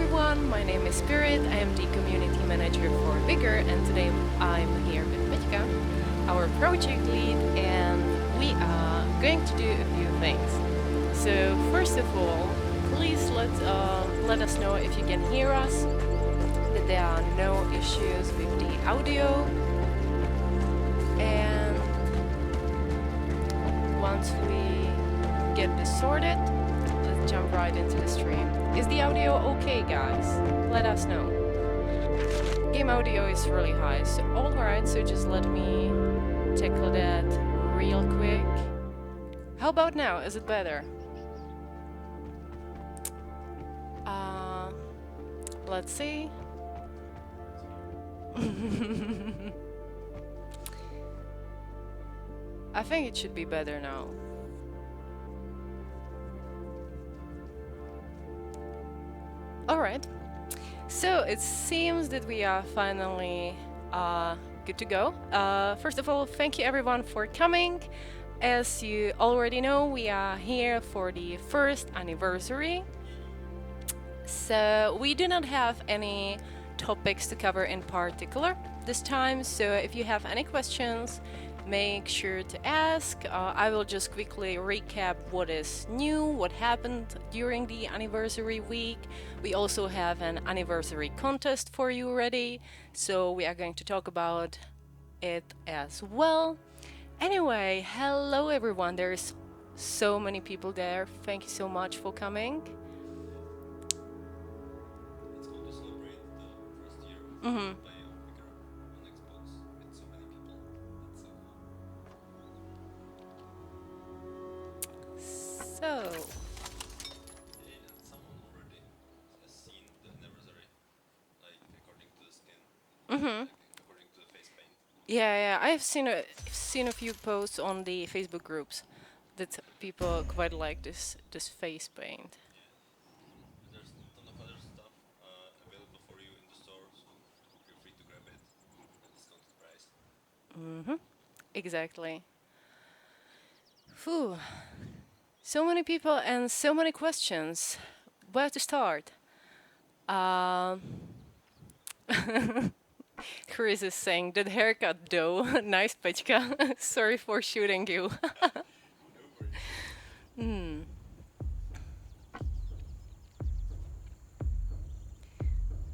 everyone, my name is Pyrit, I am the community manager for Vigor, and today I'm here with Pettka, our project lead, and we are going to do a few things. So first of all, please let us know if you can hear us, that there are no issues with the audio, and once we get this sorted, let's jump right into the stream. Is the audio okay, guys? Let us know. Game audio is really high, so alright, so just let me tackle that real quick. How about now? Is it better? Let's see. I think it should be better now. Alright, so it seems that we are finally good to go. First of all, thank you everyone for coming. As you already know, we are here for the first anniversary. So we do not have any topics to cover in particular this time, so if you have any questions, make sure to ask. I will just quickly recap what is new, what happened during the anniversary week. We also have an anniversary contest for you ready, so we are going to talk about it as well. Anyway, hello everyone, there's so many people there. Thank you so much for coming. It's cool to celebrate the first year of play on Vigor on Xbox with so many people. That's so cool. So, Yeah, and someone already has seen the anniversary, like according to the skin, like according to the face paint. yeah, I've seen a few posts on the Facebook groups that people quite like this face paint. And there's a ton of other stuff available for you in the store, so feel free to grab it at discounted price. Exactly. Phew. So many people and so many questions. Where to start? Chris is saying, that haircut though. Nice, Pettka. Sorry for shooting you. No worries.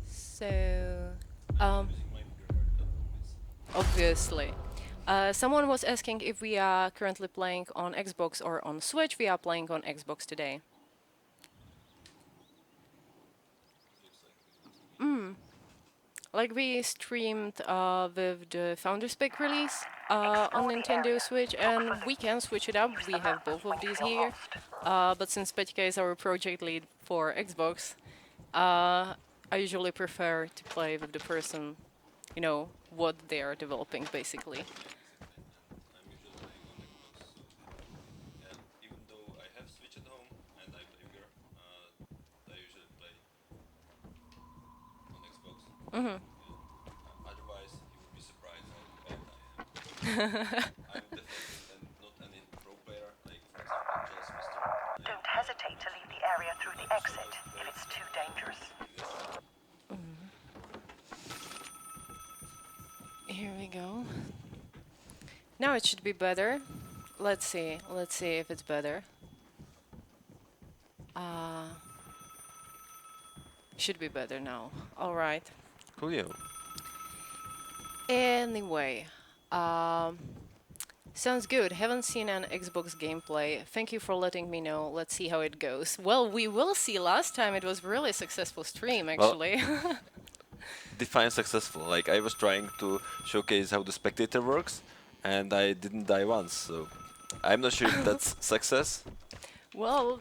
So, I'm using my Vigor haircut always. obviously. Someone was asking if we are currently playing on Xbox or on Switch. We are playing on Xbox today. It looks like Xbox to me. Like we streamed with the Founders Pack release on Nintendo Switch, and we can switch it up. We have both of these here. But since Pettka is our project lead for Xbox, I usually prefer to play with the person, you know, what they are developing, basically. Exactly. And I'm usually playing on Xbox, so yeah. Even though I have Switch at home and I play Vigor, I usually play on Xbox. Yeah. Otherwise, you would be surprised how bad I am. I'm definitely not any pro player, like for example Joel Smith. Don't hesitate to leave the area through the exit if it's too dangerous. Here we go. Now it should be better. Let's see if it's better. Should be better now. All right. Coolio. Anyway, sounds good. Haven't seen an Xbox gameplay. Thank you for letting me know. Let's see how it goes. Well, we will see. Last time it was really successful stream, actually. Define successful. Like I was trying to showcase how the spectator works, and I didn't die once. So I'm not sure if that's success. Well,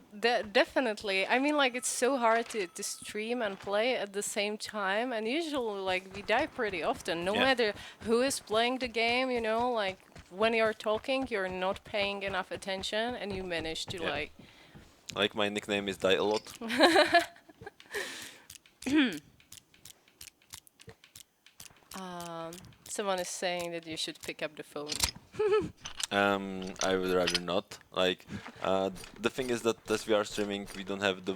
definitely. I mean, like, it's so hard to stream and play at the same time, and usually, like, we die pretty often, no Yeah. matter who is playing the game, you know, like, when you're talking, you're not paying enough attention, and you manage to, Yeah. like... Like my nickname is Die a lot. Someone is saying that you should pick up the phone. I would rather not. Like, the thing is that as we are streaming, we don't have the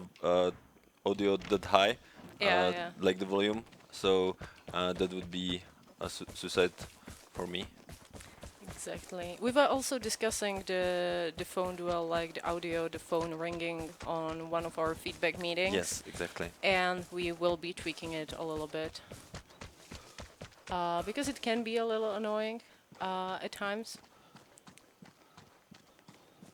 audio that high, Yeah, yeah. like the volume. So that would be a suicide for me. Exactly. We were also discussing the phone duel, like the audio, the phone ringing on one of our feedback meetings. Yes, exactly. And we will be tweaking it a little bit. Because it can be a little annoying at times.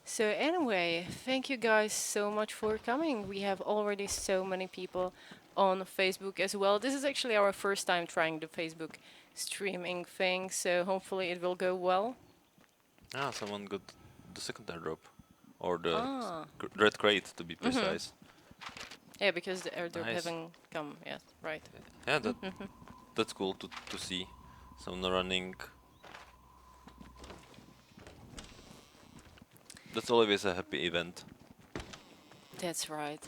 So anyway, thank you guys so much for coming. We have already so many people on Facebook as well. This is actually our first time trying the Facebook streaming thing, so hopefully it will go well. Ah, someone got the second airdrop. Or the Ah. red crate, to be precise. Yeah, because the airdrop Nice. haven't come yet, right? Yeah, that's cool to see someone running. That's always a happy event. That's right.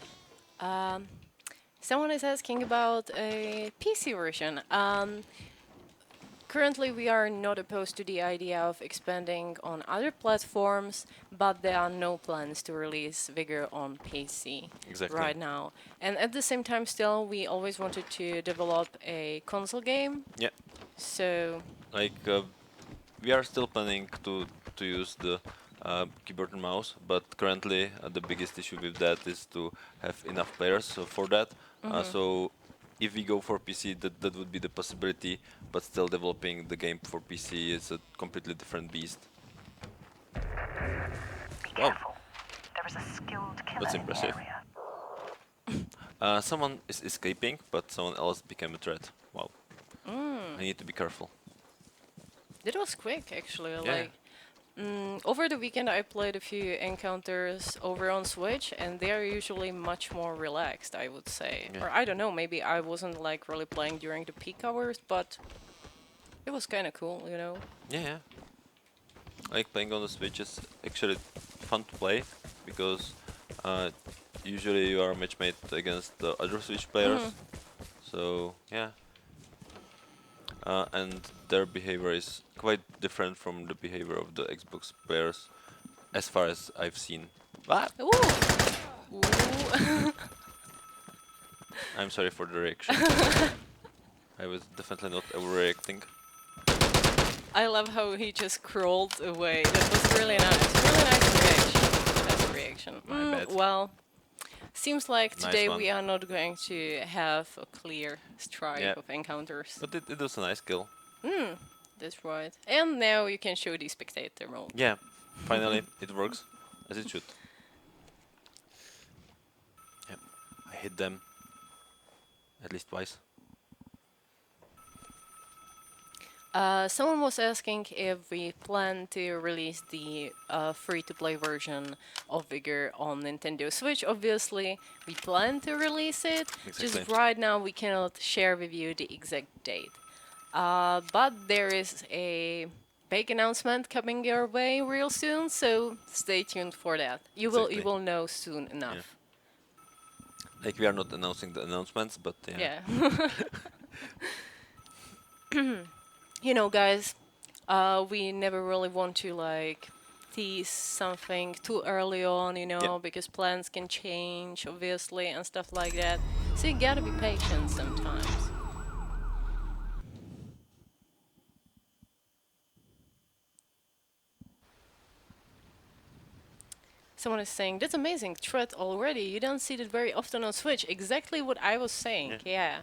Someone is asking about a PC version. Currently, we are not opposed to the idea of expanding on other platforms, but there are no plans to release Vigor on PC Exactly. right now. And at the same time, still, we always wanted to develop a console game. Yeah, So, like we are still planning to use the keyboard and mouse, but currently the biggest issue with that is to have enough players for that. So if we go for PC, that would be the possibility, but still developing the game for PC is a completely different beast. Be Wow. careful. There is a skilled killer That's in impressive. the area. Someone is escaping, but someone else became a threat. Wow. I need to be careful. that was quick, actually. Yeah. Like, over the weekend, I played a few encounters over on Switch, and they are usually much more relaxed, I would say. Yeah. Or I don't know, maybe I wasn't like really playing during the peak hours, but it was kind of cool, you know. Yeah. Like playing on the Switch is actually fun to play because usually you are matchmade against the other Switch players. So yeah. And their behavior is quite different from the behavior of the Xbox players, as far as I've seen. Ah! Ooh. Ooh. I'm sorry for the reaction. I was definitely not overreacting. I love how he just crawled away. That was really nice. Really nice reaction. Nice reaction. My bad. Well, seems like Nice today one. we are not going to have a clear strike Yeah. of encounters. But it was a nice kill. That's right. And now you can show the spectator mode. Yeah, finally it works as it should. Yep, I hit them at least twice. Someone was asking if we plan to release the free-to-play version of Vigor on Nintendo Switch. Obviously, we plan to release it. Just Exactly. right now, we cannot share with you the exact date. But there is a big announcement coming your way real soon, so stay tuned for that. You Exactly. will know soon enough. Like we are not announcing the announcements, but yeah. You know, guys, we never really want to like tease something too early on, you know, Yep. because plans can change, obviously, and stuff like that. So you gotta be patient sometimes. Someone is saying, that's amazing, threat already. You don't see that very often on Switch. Exactly what I was saying, yeah.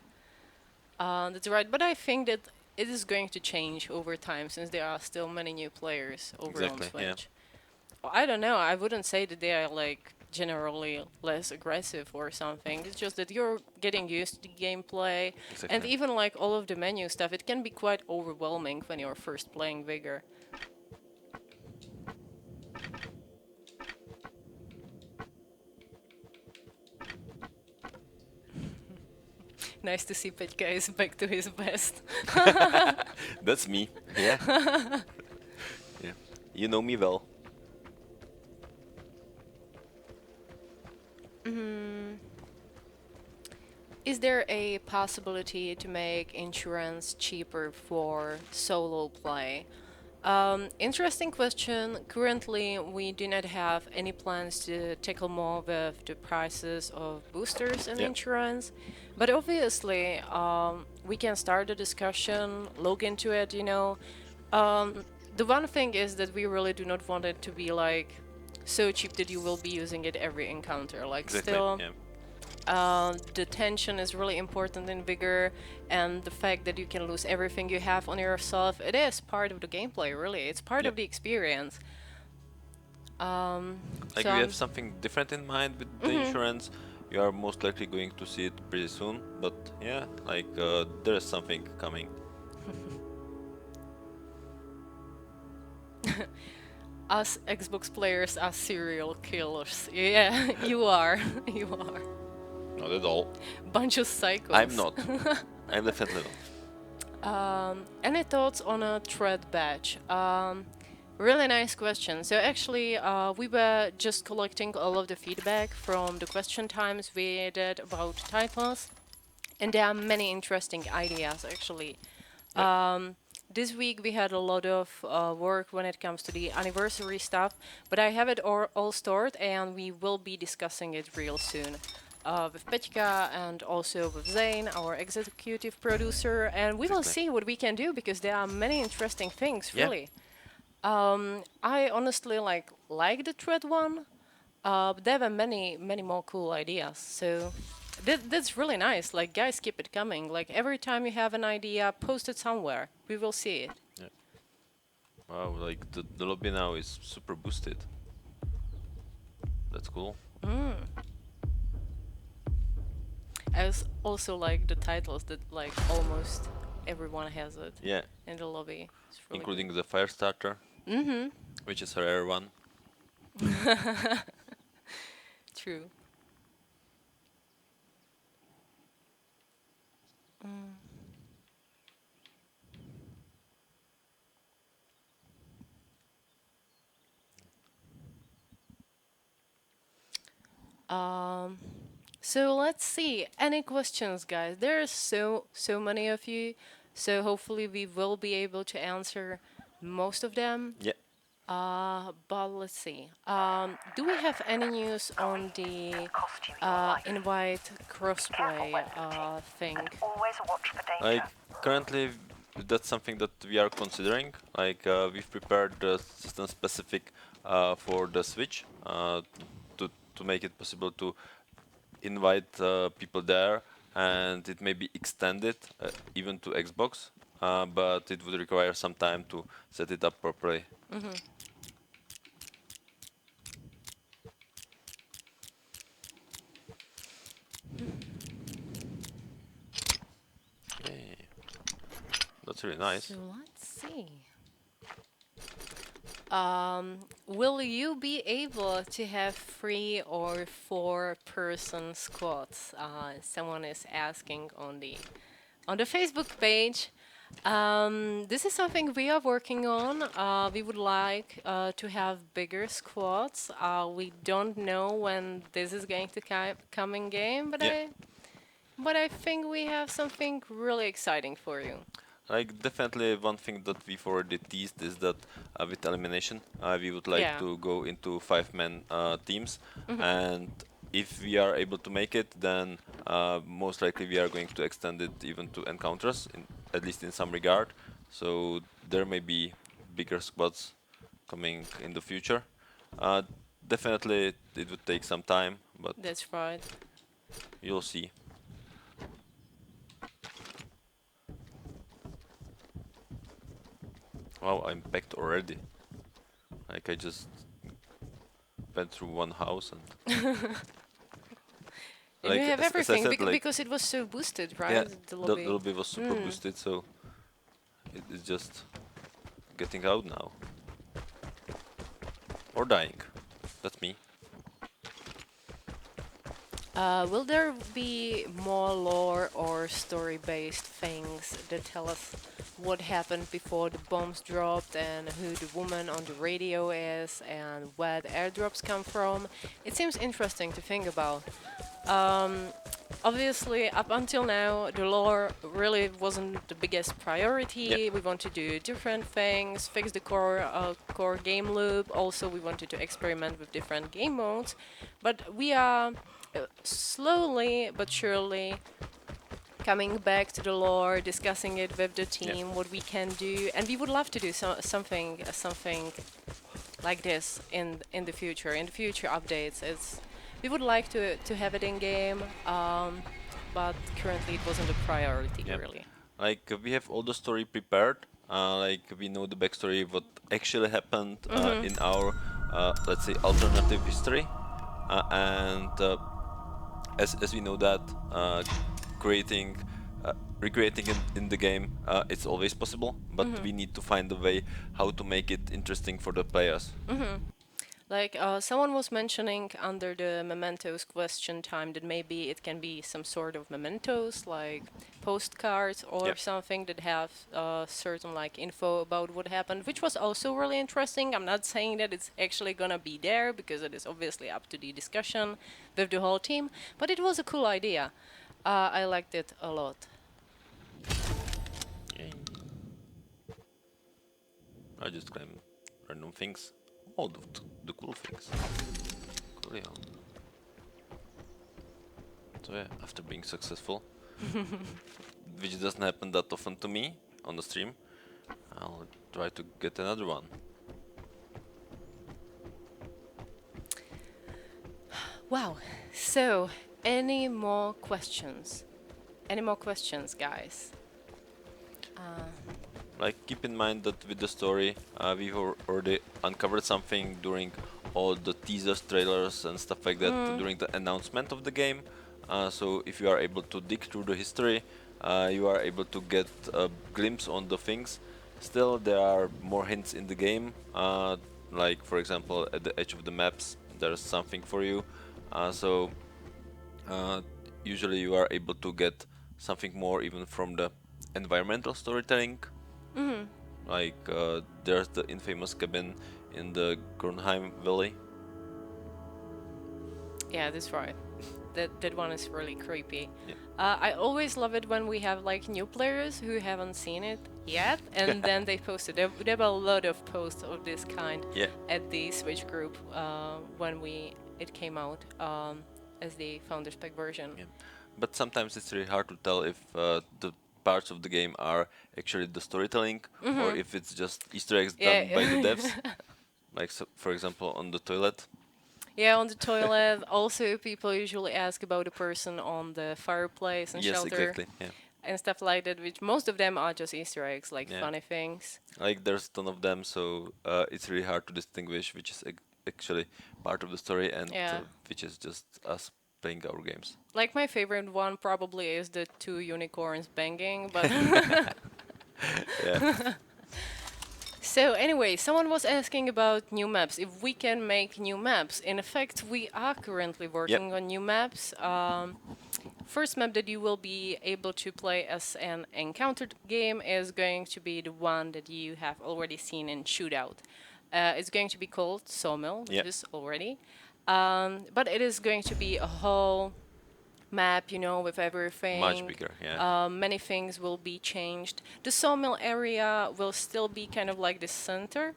That's right, but I think that it is going to change over time since there are still many new players over on Exactly, Switch. yeah. Well, I don't know, I wouldn't say that they are like generally less aggressive or something. It's just that you're getting used to the gameplay. And Exactly. even like all of the menu stuff, it can be quite overwhelming when you're first playing Vigor. Nice to see Pettka is back to his best. That's me. Yeah. Yeah. You know me well. Is there a possibility to make insurance cheaper for solo play? Interesting question. Currently, we do not have any plans to tackle more with the prices of boosters and Yeah. insurance, but obviously, we can start a discussion, look into it, you know. The one thing is that we really do not want it to be like so cheap that you will be using it every encounter. Like, Exactly. still, Yeah. the tension is really important in Vigor, and the fact that you can lose everything you have on yourself, it is part of the gameplay, really. It's part Yeah. of the experience. Like So we I'm have something different in mind with the insurance. You are most likely going to see it pretty soon, but yeah, like there is something coming. us Xbox players are serial killers. Yeah, you are. You are. Not at all. Bunch of psychos. I'm not. I'm definitely not. Any thoughts on a thread badge? Really nice question. So actually, we were just collecting all of the feedback from the question times we did about titles, and there are many interesting ideas actually. This week we had a lot of work when it comes to the anniversary stuff, but I have it all stored, and we will be discussing it real soon. With Pettka and also with Zane, our executive producer, and we will Exactly. see what we can do because there are many interesting things, Yeah. really. I honestly like the thread one, but there were many more cool ideas. So that's really nice. Like, guys, keep it coming. Like, every time you have an idea, post it somewhere. We will see it. Yeah. Wow, like the lobby now is super boosted. That's cool. I also like the titles that like almost everyone has it Yeah, in the lobby. It's really including the fire starter, which is a rare one. true. So let's see. Any questions, guys? There are so many of you, so hopefully we will be able to answer most of them. Yeah. But let's see. Do we have any news on the Cost you your life. invite crossplay thing? Always watch for danger. Like currently, that's something that we are considering. Like we've prepared the system specific for the Switch to make it possible to invite people there, and it may be extended even to Xbox, but it would require some time to set it up properly. Yay. That's really nice. So let's see. Will you be able to have 3 or 4 person squads? Someone is asking on the Facebook page. This is something we are working on. We would like to have bigger squads. We don't know when this is going to come in game, but Yeah. I think we have something really exciting for you. Like definitely one thing that we've already teased is that with elimination we would like Yeah. to go into 5-man teams, and if we are able to make it, then most likely we are going to extend it even to encounters, at least in some regard. So there may be bigger squads coming in the future. Definitely it would take some time, but That's right. you'll see. Wow, I'm packed already. Like I just went through one house and And like you have as I everything said, like because it was so boosted, right? yeah, The the lobby. lobby was super boosted, so it is just getting out now or dying. That's me. Will there be more lore or story-based things that tell us what happened before the bombs dropped and who the woman on the radio is and where the airdrops come from? It seems interesting to think about. Obviously, up until now, the lore really wasn't the biggest priority. We want to do different things, fix the core game loop. Also, we wanted to experiment with different game modes. But we are slowly but surely coming back to the lore, discussing it with the team, what we can do, and we would love to do something like this in the future. In the future updates, we would like to have it in game, but currently it wasn't a priority really. Like we have all the story prepared. Like we know the backstory, what actually happened in our, let's say, alternative history, and as we know that creating, recreating it in the game, it's always possible, but we need to find a way how to make it interesting for the players. Like someone was mentioning under the mementos question time that maybe it can be some sort of mementos, like postcards or something that have certain like info about what happened, which was also really interesting. I'm not saying that it's actually gonna be there because it is obviously up to the discussion with the whole team, but it was a cool idea. I liked it a lot. I just claim random things, all the cool things. Cool, yeah. So yeah, after being successful, which doesn't happen that often to me on the stream, I'll try to get another one. Wow. So, any more questions? Any more questions, guys? Like, keep in mind that with the story, we've already uncovered something during all the teasers, trailers, and stuff like that during the announcement of the game. So if you are able to dig through the history, you are able to get a glimpse on the things. Still, there are more hints in the game. Like, for example, at the edge of the maps, there's something for you. So usually you are able to get something more even from the environmental storytelling. Like there's the infamous cabin in the Grunheim Valley. Yeah, that's right. That one is really creepy. Yeah. I always love it when we have like new players who haven't seen it yet, and then they post it. There were a lot of posts of this kind at the Switch group when it came out as the Founders Pack version. Yeah. But sometimes it's really hard to tell if the parts of the game are actually the storytelling or if it's just Easter eggs done by the devs. Like, so, for example, on the toilet. Yeah, on the toilet. Also, people usually ask about the person on the fireplace and shelter. Exactly. Yeah. And stuff like that, which most of them are just Easter eggs, like funny things. Like there's a ton of them, so it's really hard to distinguish which is actually part of the story and which is just us playing our games. Like my favorite one probably is the two unicorns banging, but Yeah. So anyway, someone was asking about new maps, if we can make new maps. In effect, we are currently working on new maps. First map that you will be able to play as an encountered game is going to be the one that you have already seen in Shootout. It's going to be called Sawmill, which is already. But it is going to be a whole map, you know, with everything. Much bigger, yeah. Many things will be changed. The sawmill area will still be kind of like the center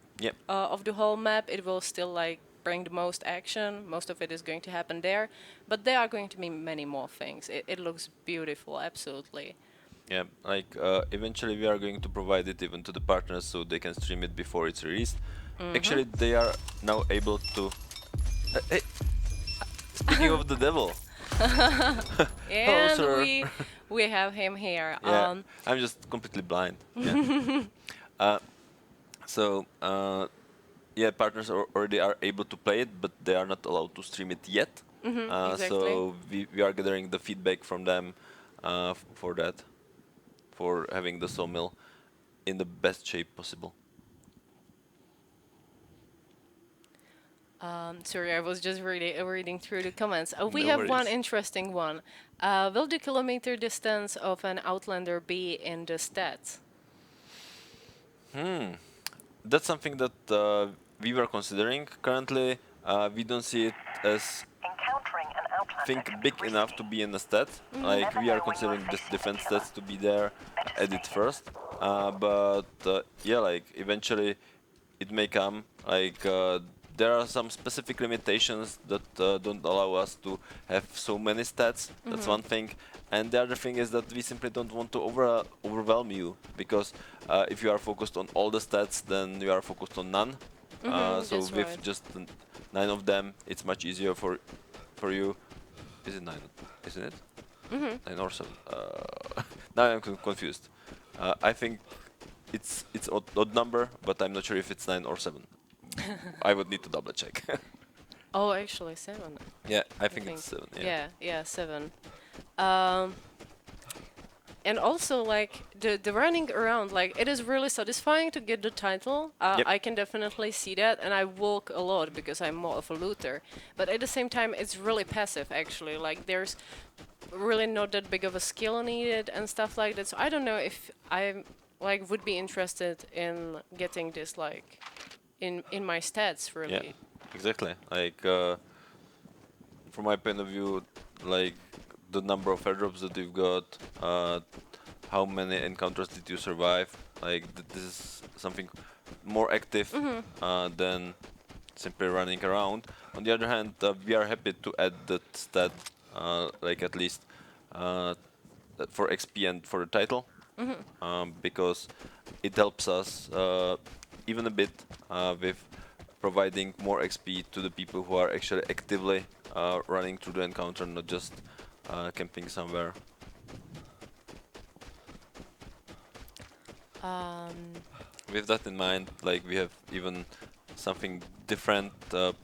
of the whole map. It will still like bring the most action. Most of it is going to happen there. But there are going to be many more things. It looks beautiful, absolutely. Yeah, like eventually we are going to provide it even to the partners so they can stream it before it's released. Actually, they are now able to... hey, speaking of the devil. And Hello, we have him here. Yeah, I'm just completely blind. Yeah. So yeah, partners already are able to play it, but they are not allowed to stream it yet. Exactly. So we are gathering the feedback from them for that, for having the sawmill in the best shape possible. Sorry, I was just reading through the comments. We No have worries. one interesting one. Will the kilometer distance of an Outlander be in the stats? That's something that we were considering. Currently, we don't see it as... Encountering an Outlander think big enough to be in the stat. Like we are considering the defense stats to be there at it first, but yeah, like eventually it may come. Like there are some specific limitations that don't allow us to have so many stats. That's one thing, and the other thing is that we simply don't want to overwhelm you, because if you are focused on all the stats, then you are focused on none. So That's with right. just 9 of them, it's much easier for you. Is it 9? Isn't it? 9 or 7? Now I'm confused. I think it's odd number, but I'm not sure if it's 9 or 7. I would need to double check. Oh, actually 7. Yeah, I I think think. it's 7. Yeah. Yeah, 7. And also, like, the running around, like, it is really satisfying to get the title. Yep. I can definitely see that, and I walk a lot because I'm more of a looter. But at the same time, it's really passive, actually. Like, there's really not that big of a skill needed and stuff like that. So I don't know if I like would be interested in getting this like in my stats, really. Yeah, exactly. Like from my point of view, like the number of airdrops that you've got, how many encounters did you survive? Like this is something more active than simply running around. On the other hand, we are happy to add that stat, like at least for XP and for the title, because it helps us even a bit with providing more XP to the people who are actually actively running through the encounter, not just camping somewhere. With that in mind, like we have even something different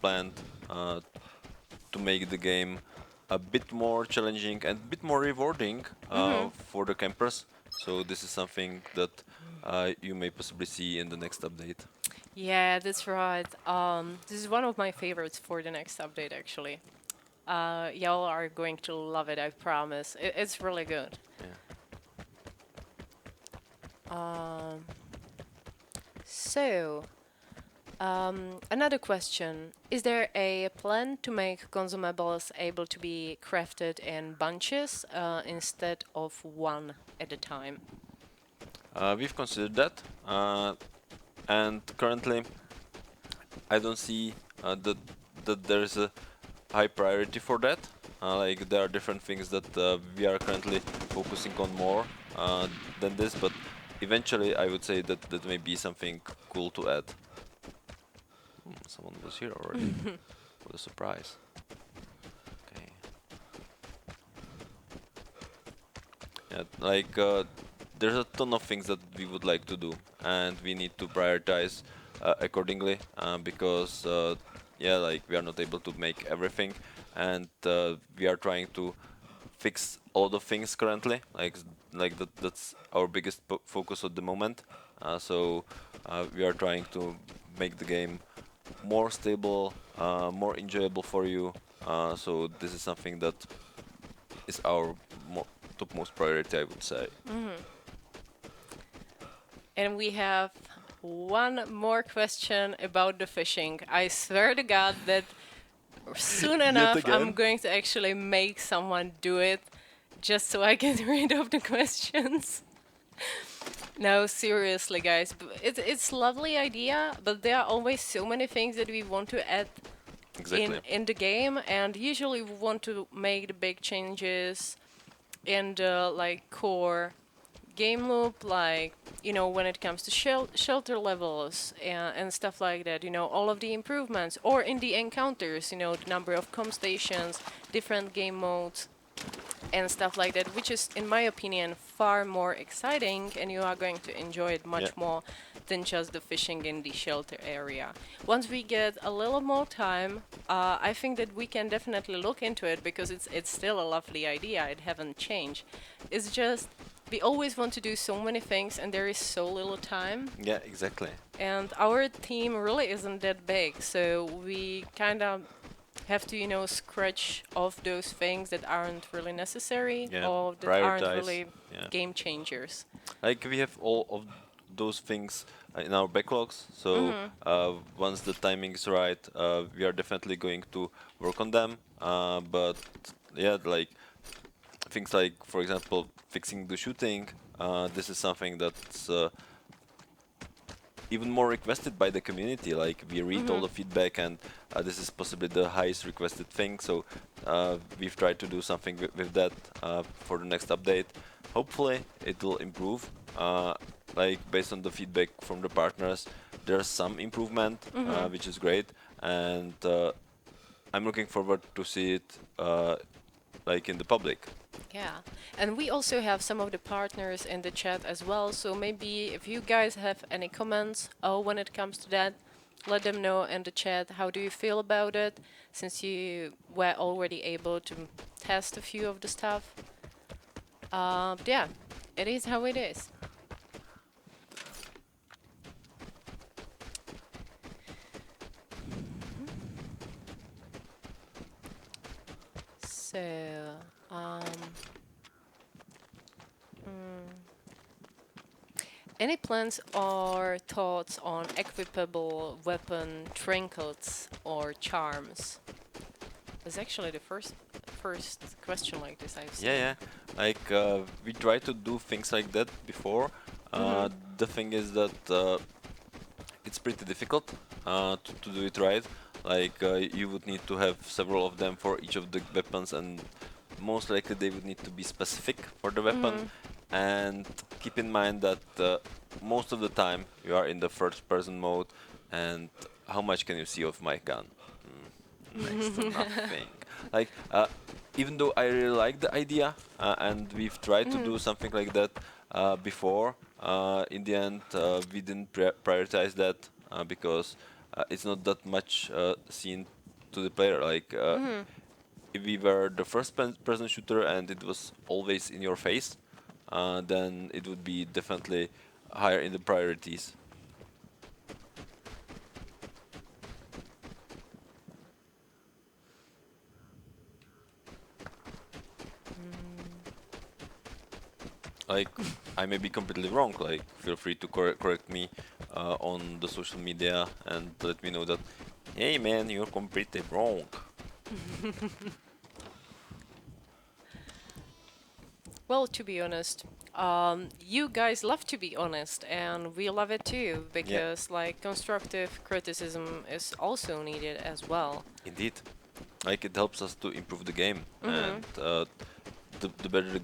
planned to make the game a bit more challenging and a bit more rewarding for the campers. So this is something that you may possibly see in the next update. Yeah, that's right. This is one of my favorites for the next update, actually. Y'all are going to love it, I promise. It's really good. Yeah. So, another question. Is there a plan to make consumables able to be crafted in bunches instead of one at a time? We've considered that, and currently I don't see that there is a high priority for that. Like there are different things that we are currently focusing on more than this, but eventually I would say that that may be something cool to add. Someone was here already. What a surprise. Okay. Yeah, like there's a ton of things that we would like to do, and we need to prioritize accordingly because yeah, like we are not able to make everything, and we are trying to fix all the things currently. Like that's our biggest focus at the moment. So we are trying to make the game more stable, more enjoyable for you. So this is something that is our topmost priority, I would say. And we have one more question about the fishing. I swear to God that soon enough I'm again? going to actually make someone do it just so I get rid of the questions. No, seriously, guys. It's lovely idea, but there are always so many things that we want to add Exactly. in the game, and usually we want to make the big changes in the like core game loop, like when it comes to shelter levels and stuff like that. All of the improvements, or in the encounters. The number of comm stations, different game modes, and stuff like that, which is, in my opinion, far more exciting, and you are going to enjoy it much Yeah. more than just the fishing in the shelter area. Once we get a little more time, I think that we can definitely look into it, because it's still a lovely idea. It haven't changed. It's just we always want to do so many things, and there is so little time. Yeah, exactly. And our team really isn't that big, so we kind of have to, scratch off those things that aren't really necessary, Yeah, or that aren't prioritize. really Yeah. game changers. Like we have all of those things in our backlogs, so once the timing is right, we are definitely going to work on them. But yeah, like things like, for example, fixing the shooting. This is something that's even more requested by the community. Like we read all the feedback, and this is possibly the highest requested thing. So we've tried to do something with that for the next update. Hopefully, it will improve. Like based on the feedback from the partners, there's some improvement, which is great, and I'm looking forward to see it like in the public. Yeah, and we also have some of the partners in the chat as well. So maybe if you guys have any comments when it comes to that, let them know in the chat. How do you feel about it? Since you were already able to test a few of the stuff. Yeah, it is how it is. So, um, any plans or thoughts on equipable weapon trinkets or charms? That's actually the first question like this I've seen. Yeah, yeah. Like we tried to do things like that before. The thing is that it's pretty difficult to do it right. Like you would need to have several of them for each of the weapons, and most likely they would need to be specific for the weapon. And keep in mind that most of the time you are in the first-person mode, and how much can you see of my gun? Next to nothing. Like, even though I really like the idea, and we've tried to do something like that before, in the end we didn't prioritize that because it's not that much seen to the player. Like, if we were the first-person shooter and it was always in your face, then it would be definitely higher in the priorities. Like, I may be completely wrong. Like, feel free to correct me on the social media and let me know that, hey man, you're completely wrong. Well, to be honest, you guys love to be honest, and we love it too, because like constructive criticism is also needed as well. Indeed. Like, it helps us to improve the game, and the better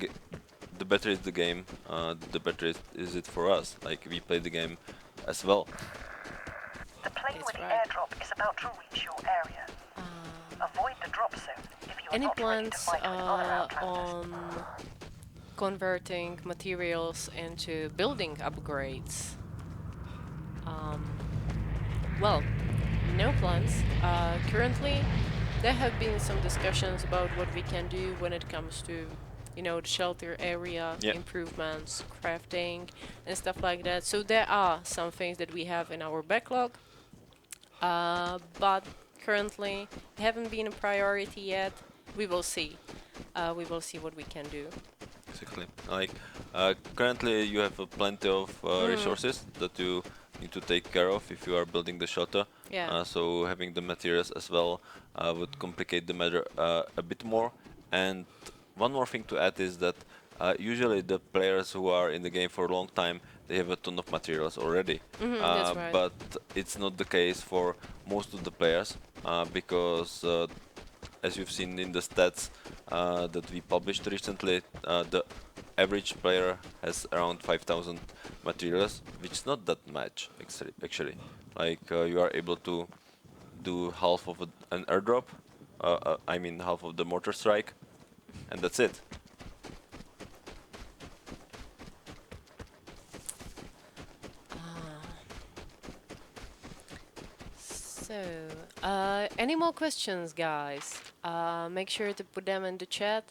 the better is the game, the better is it for us. Like, we play the game as well. The plane That's with the right. airdrop is about to reach your area. Avoid the drop zone if you are Any not ready to plans fight with other Outlanders. on converting materials into building upgrades? Well, no plans. Currently, there have been some discussions about what we can do when it comes to, you know, the shelter area, Yeah. improvements, crafting, and stuff like that. So there are some things that we have in our backlog, but currently haven't been a priority yet. We will see. We will see what we can do. Exactly. Like, currently you have plenty of resources that you need to take care of if you are building the shelter. Yeah. So having the materials as well would complicate the matter a bit more. And one more thing to add is that usually the players who are in the game for a long time, they have a ton of materials already. That's right. But it's not the case for most of the players because as you've seen in the stats that we published recently, the average player has around 5,000 materials, which is not that much actually. Like you are able to do half of an airdrop, I mean half of the mortar strike, and that's it. So, any more questions, guys? Make sure to put them in the chat.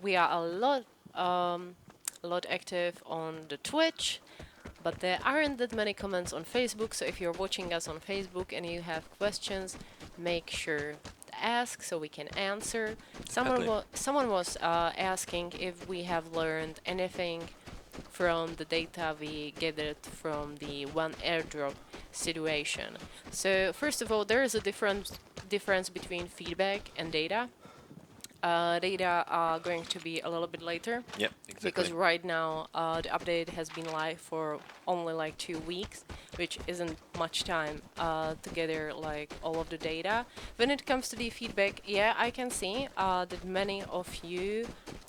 We are a lot active on the Twitch, but there aren't that many comments on Facebook. So if you're watching us on Facebook and you have questions, make sure to ask so we can answer. Someone was asking if we have learned anything from the data we gathered from the one airdrop situation. So first of all, there is a difference between feedback and data. data are going to be a little bit later. Yeah, exactly. Because right now the update has been live for only like 2 weeks, which isn't much time to gather like all of the data. When it comes to the feedback, yeah, I can see that many of you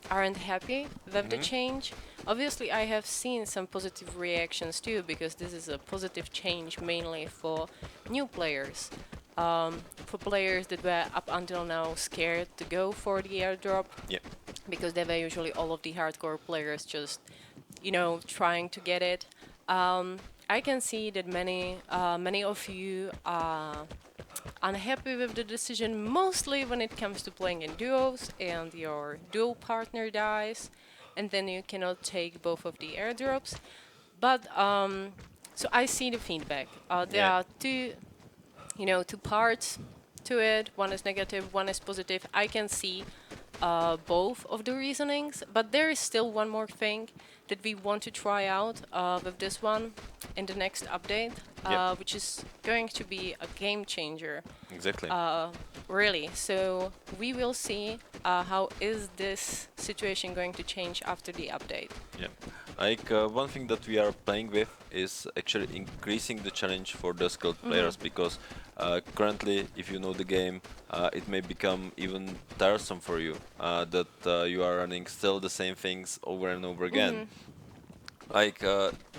aren't happy with the change. Obviously, I have seen some positive reactions too, because this is a positive change mainly for new players. For players that were up until now scared to go for the airdrop, Yeah. because they were usually all of the hardcore players just, trying to get it. I can see that many of you are unhappy with the decision, mostly when it comes to playing in duos and your duo partner dies, and then you cannot take both of the airdrops. But so I see the feedback. There Yeah. are two parts to it. One is negative, one is positive. I can see both of the reasonings, but there is still one more thing that we want to try out with this one in the next update, Yep. which is going to be a game changer. Exactly. Really. So we will see how is this situation going to change after the update. Yeah. Like one thing that we are playing with is actually increasing the challenge for the skilled players, because currently, if you know the game, it may become even tiresome for you that you are running still the same things over and over again. Like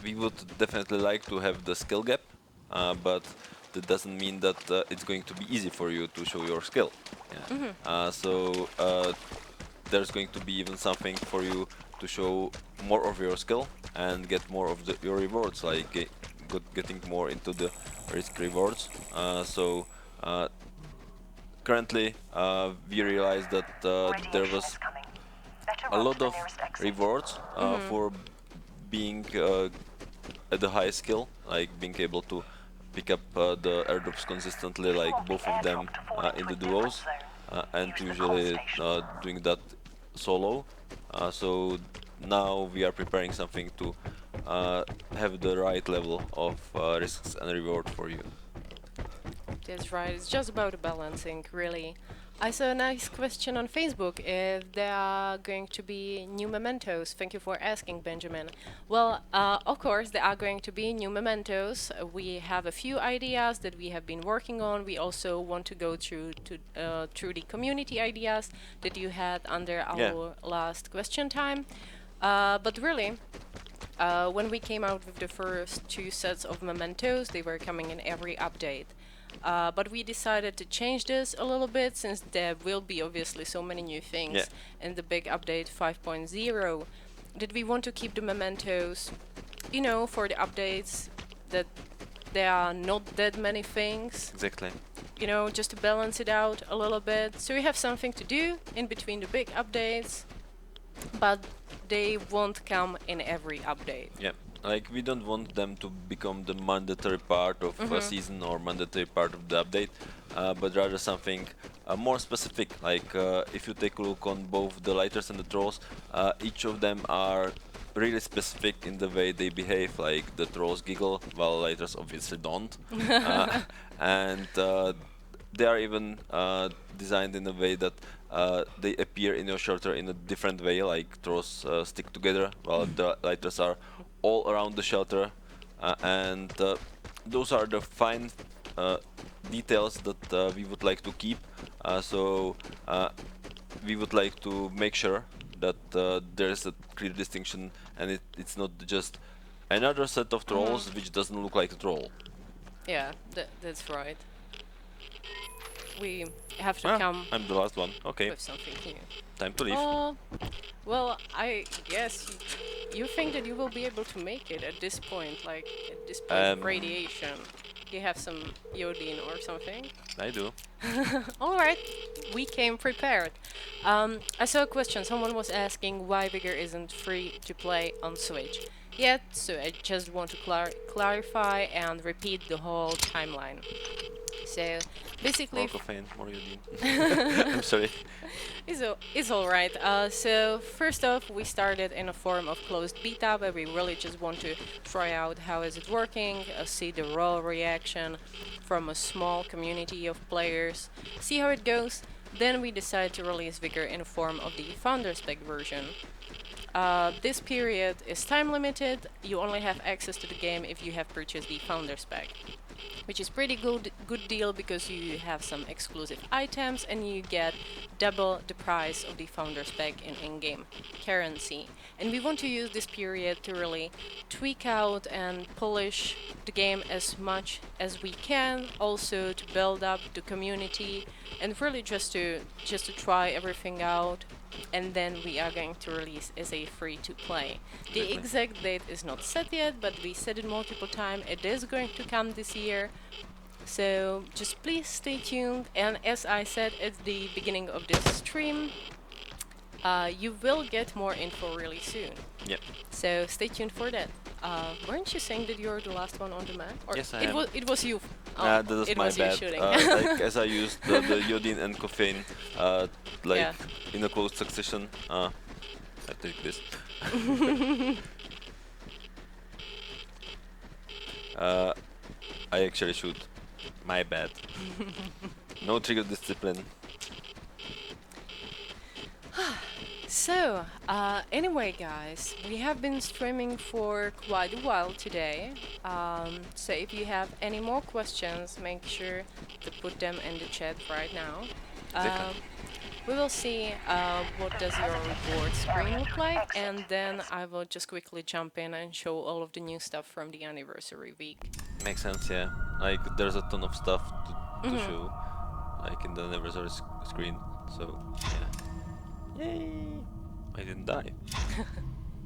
we would definitely like to have the skill gap, but that doesn't mean that it's going to be easy for you to show your skill. Yeah. So there's going to be even something for you to show more of your skill and get more of your rewards, like getting more into the risk rewards. So currently we realized that there Radiation was is coming. Better a run lot to the of nearest exit. rewards for being at the high skill, like being able to pick up the airdrops consistently, like want the both of them airdrop to fall into in a the different duos, zone, and use the usually call station. doing that solo. So now we are preparing something to have the right level of risks and reward for you. That's right. It's just about balancing, really. I saw a nice question on Facebook if there are going to be new mementos. Thank you for asking, Benjamin. Well, of course, there are going to be new mementos. We have a few ideas that we have been working on. We also want to go through the community ideas that you had under our Yeah. last question time. But really, when we came out with the first two sets of mementos, they were coming in every update. But we decided to change this a little bit, since there will be obviously so many new things Yeah. in the big update 5.0. Did we want to keep the mementos, for the updates that there are not that many things, Exactly. just to balance it out a little bit. So we have something to do in between the big updates, but they won't come in every update. Yeah, like we don't want them to become the mandatory part of a season or mandatory part of the update, but rather something more specific. Like if you take a look on both the lighters and the trolls, each of them are really specific in the way they behave. Like the trolls giggle, while lighters obviously don't, and they are even designed in a way that they appear in your shelter in a different way, like trolls stick together while the lighters are all around the shelter, and those are the fine details that we would like to keep. So we would like to make sure that there is a clear distinction, and it's not just another set of trolls which doesn't look like a troll. Yeah, that's right. We have to come I'm the last one. Okay, with something new. time to leave. Well, I guess you think that you will be able to make it at this point, like at this point of radiation. You have some iodine or something? I do. Alright, we came prepared. I saw a question. Someone was asking why Vigor isn't free to play on Switch yet, so I just want to clarify and repeat the whole timeline. So basically, More caffeine, more iodine. I'm sorry. It's all right. So first off, we started in a form of closed beta, where we really just want to try out how is it working, see the raw reaction from a small community of players, see how it goes. Then we decided to release Vigor in the form of the Founders Pack version. This period is time limited. You only have access to the game if you have purchased the Founders Pack, which is pretty good deal because you have some exclusive items and you get double the price of the Founders Pack in in-game currency. And we want to use this period to really tweak out and polish the game as much as we can, also to build up the community and really just to try everything out. And then we are going to release as a free-to-play. The Exactly. exact date is not set yet, but we said it multiple times. It is going to come this year. So just please stay tuned. And as I said at the beginning of this stream, you will get more info really soon. Yep. So stay tuned for that. Weren't you saying that you're the last one on the map? Or Yes, I it am. was you. That was it my was you bad. shooting. Like as I used the iodine and caffeine, like Yeah. in a close succession. I take this. I actually shoot. My bad. No trigger discipline. So, anyway, guys, we have been streaming for quite a while today. So if you have any more questions, make sure to put them in the chat right now. Exactly. We will see what does your reward screen look like, and then I will just quickly jump in and show all of the new stuff from the anniversary week. Makes sense, yeah. Like there's a ton of stuff to show, like in the anniversary screen. So yeah. Yay! I didn't die.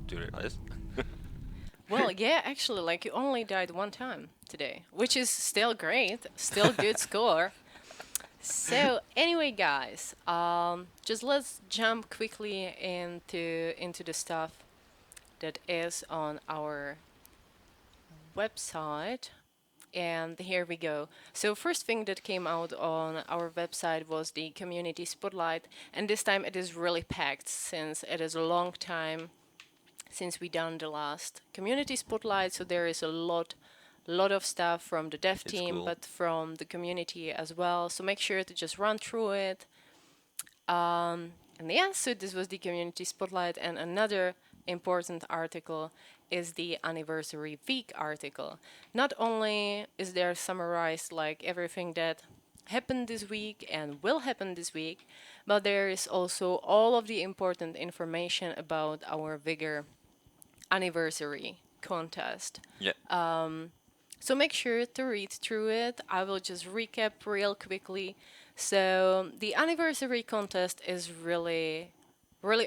Do you realize? Well, yeah, actually, like you only died one time today, which is still great, still good score. So anyway, guys, just let's jump quickly into the stuff that is on our website. And here we go. So first thing that came out on our website was the community spotlight, and this time it is really packed since it is a long time since we done the last community spotlight. So there is a lot of stuff from the dev It's team, cool. but from the community as well. So make sure to just run through it. And yeah, so this was the community spotlight, and another important article is the anniversary week article. Not only is there summarized like everything that happened this week and will happen this week, but there is also all of the important information about our Vigor anniversary contest. Yeah. So make sure to read through it. I will just recap real quickly. So the anniversary contest is really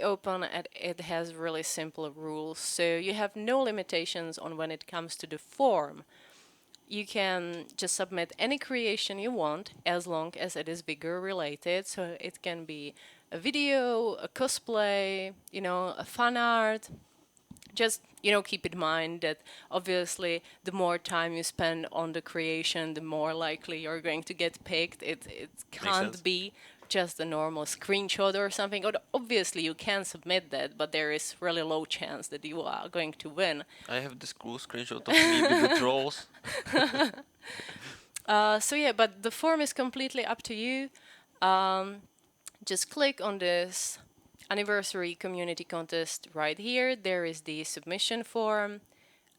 open and it has really simple rules. So you have no limitations on when it comes to the form. You can just submit any creation you want as long as it is Vigor related. So it can be a video, a cosplay, a fan art. Just keep in mind that obviously the more time you spend on the creation, the more likely you're going to get picked. It sense. can't be just a normal screenshot or something. Obviously you can submit that, but there is really low chance that you are going to win. I have this cool screenshot of me with the trolls. So yeah, but the form is completely up to you. Just click on this anniversary community contest right here. There is the submission form.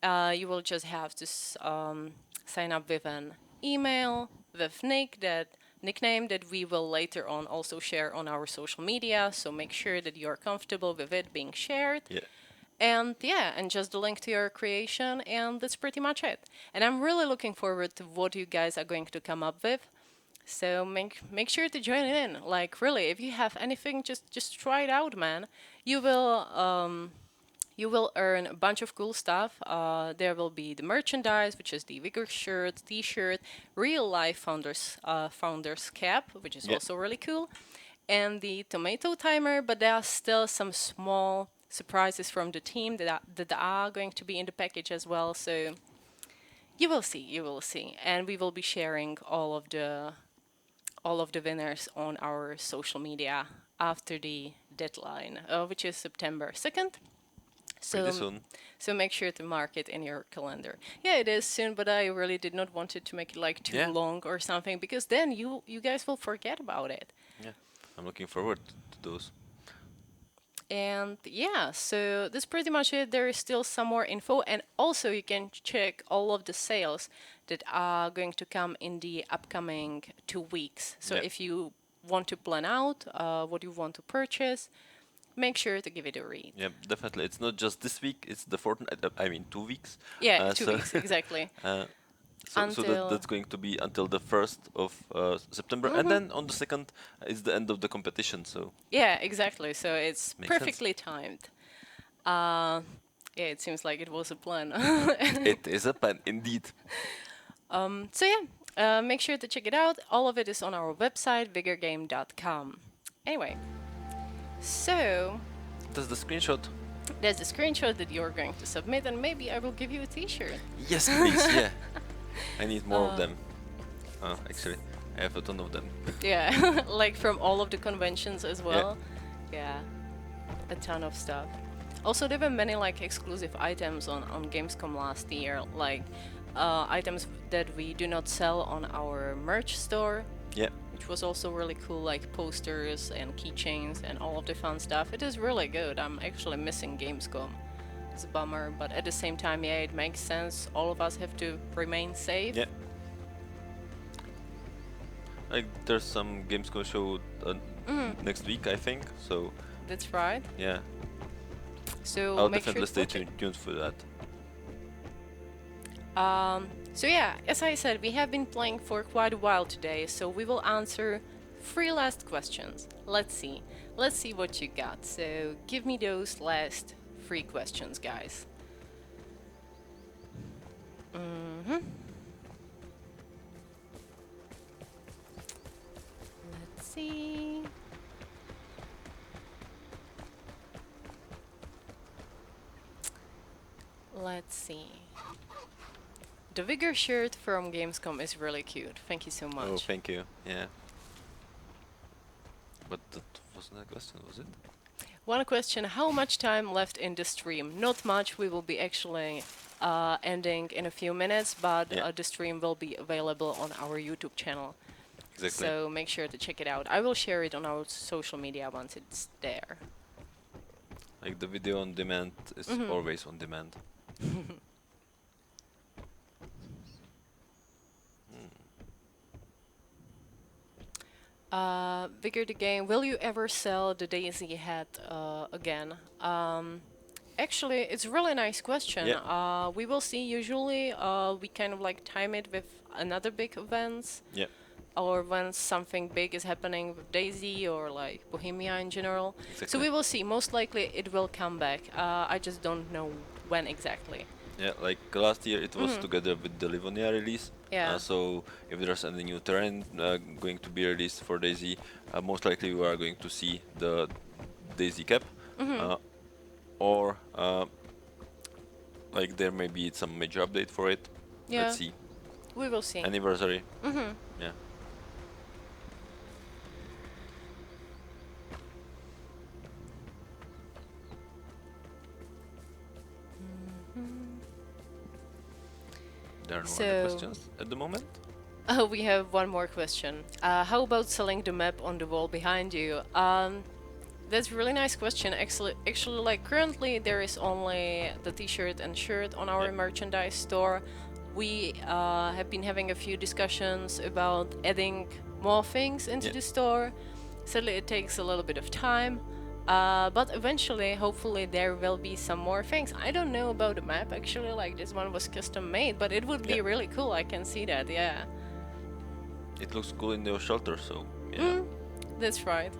You will just have to sign up with an email, with nickname that we will later on also share on our social media. So make sure that you're comfortable with it being shared. Yeah. And yeah, and just the link to your creation, and that's pretty much it. And I'm really looking forward to what you guys are going to come up with. So make sure to join in. Like really, if you have anything, just try it out, man. You will earn a bunch of cool stuff. There will be the merchandise, which is the Vigor shirt, T-shirt, real life founders cap, which is Yeah. also really cool, and the tomato timer. But there are still some small surprises from the team that are going to be in the package as well. So you will see, and we will be sharing all of the winners on our social media after the deadline, which is September 2nd. Pretty soon. So make sure to mark it in your calendar. Yeah, it is soon, but I really did not want it to make it like too Yeah. long or something, because then you guys will forget about it. Yeah. I'm looking forward to those. And yeah, so that's pretty much it. There is still some more info, and also you can check all of the sales that are going to come in the upcoming 2 weeks. So Yeah. if you want to plan out what you want to purchase, make sure to give it a read. Yeah, definitely. It's not just this week; it's the fortnight. I mean, 2 weeks. Yeah, two So, weeks exactly. so Until that's going to be until the 1st of September, and then on the 2nd is the end of the competition. So yeah, exactly. So it's Makes sense. perfectly timed. Yeah, it seems like it was a plan. it is a plan indeed. So yeah, make sure to check it out. All of it is on our website, vigorgame.com. Anyway, so That's the screenshot. there's a screenshot that you're going to submit, and maybe I will give you a T-shirt. Yes, please. Yeah, I need more of them. Actually, I have a ton of them. Yeah, like from all of the conventions as well. Yeah, a ton of stuff. Also, there were many like exclusive items on Gamescom last year, like items that we do not sell on our merch store, Yeah. which was also really cool, like posters and keychains and all of the fun stuff. It is really good. I'm actually missing Gamescom. It's a bummer, but at the same time, yeah, it makes sense. All of us have to remain safe. Yeah. Like there's some Gamescom show next week, I think. So That's right. yeah, So I'll make sure definitely to stay watch it. tuned for that. So yeah, as I said, we have been playing for quite a while today, so we will answer 3 last questions. Let's see what you got. So give me those last 3 questions, guys. Let's see. Let's see. The Vigor shirt from Gamescom is really cute. Thank you so much. Oh, thank you. Yeah. But that wasn't a question, was it? One question, how much time left in the stream? Not much, we will be actually ending in a few minutes, but Yeah. the stream will be available on our YouTube channel. Exactly. So make sure to check it out. I will share it on our social media once it's there. Like the video on demand is always on demand. Vigor the game, will you ever sell the Daisy hat again? Actually, it's a really nice question. Yeah. We will see. Usually, we kind of like time it with another big events, Yeah. or when something big is happening with Daisy or like Bohemia in general. So Exactly. we will see. Most likely, it will come back. I just don't know when exactly. Yeah, like last year it was together with the Livonia release. Yeah. So if there's any new terrain going to be released for Daisy, most likely we are going to see the Daisy cap. Or like there may be some major update for it. Yeah. Let's see. We will see. Anniversary. Yeah. There are no other So- questions at the moment. We have one more question. How about selling the map on the wall behind you? That's a really nice question. Actually, like currently there is only the T-shirt and shirt on our Yeah. merchandise store. We have been having a few discussions about adding more things into Yeah. the store. Sadly, it takes a little bit of time. But eventually, hopefully, there will be some more things. I don't know about the map actually. Like this one was custom made, but it would be Yeah. really cool. I can see that. Yeah. It looks cool in your shelter, so yeah. That's right.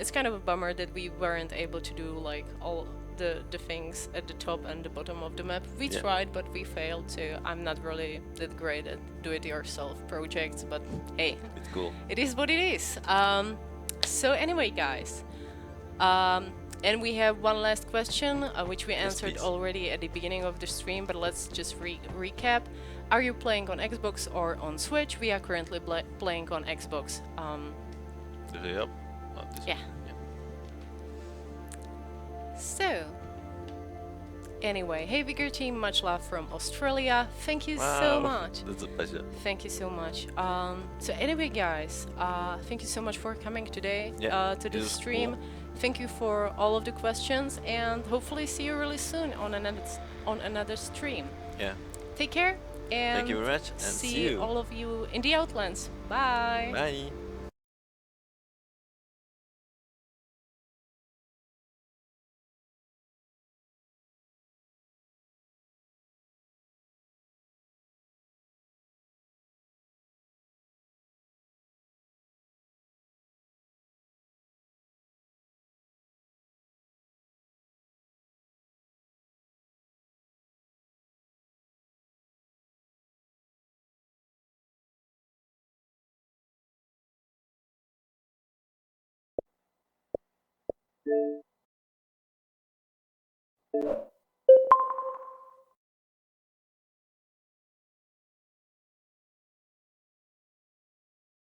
It's kind of a bummer that we weren't able to do like all the things at the top and the bottom of the map. We Yeah. tried, but we failed. So I'm not really that great at do-it-yourself projects. But hey, It's cool. it is what it is. So anyway, guys, and we have one last question, which we answered please. already at the beginning of the stream. But let's just recap. Are you playing on Xbox or on Switch? We are currently playing on Xbox. Did they up? This Yeah. one. So, Anyway, hey Vigor team, much love from Australia. Thank you so much. That's a pleasure. Thank you so much. So anyway, guys, thank you so much for coming today Yeah, to it this was stream. cool. Thank you for all of the questions, and hopefully see you really soon on another stream. Yeah. Take care, and Thank you very much, and see you. all of you in the Outlands. Bye. Bye.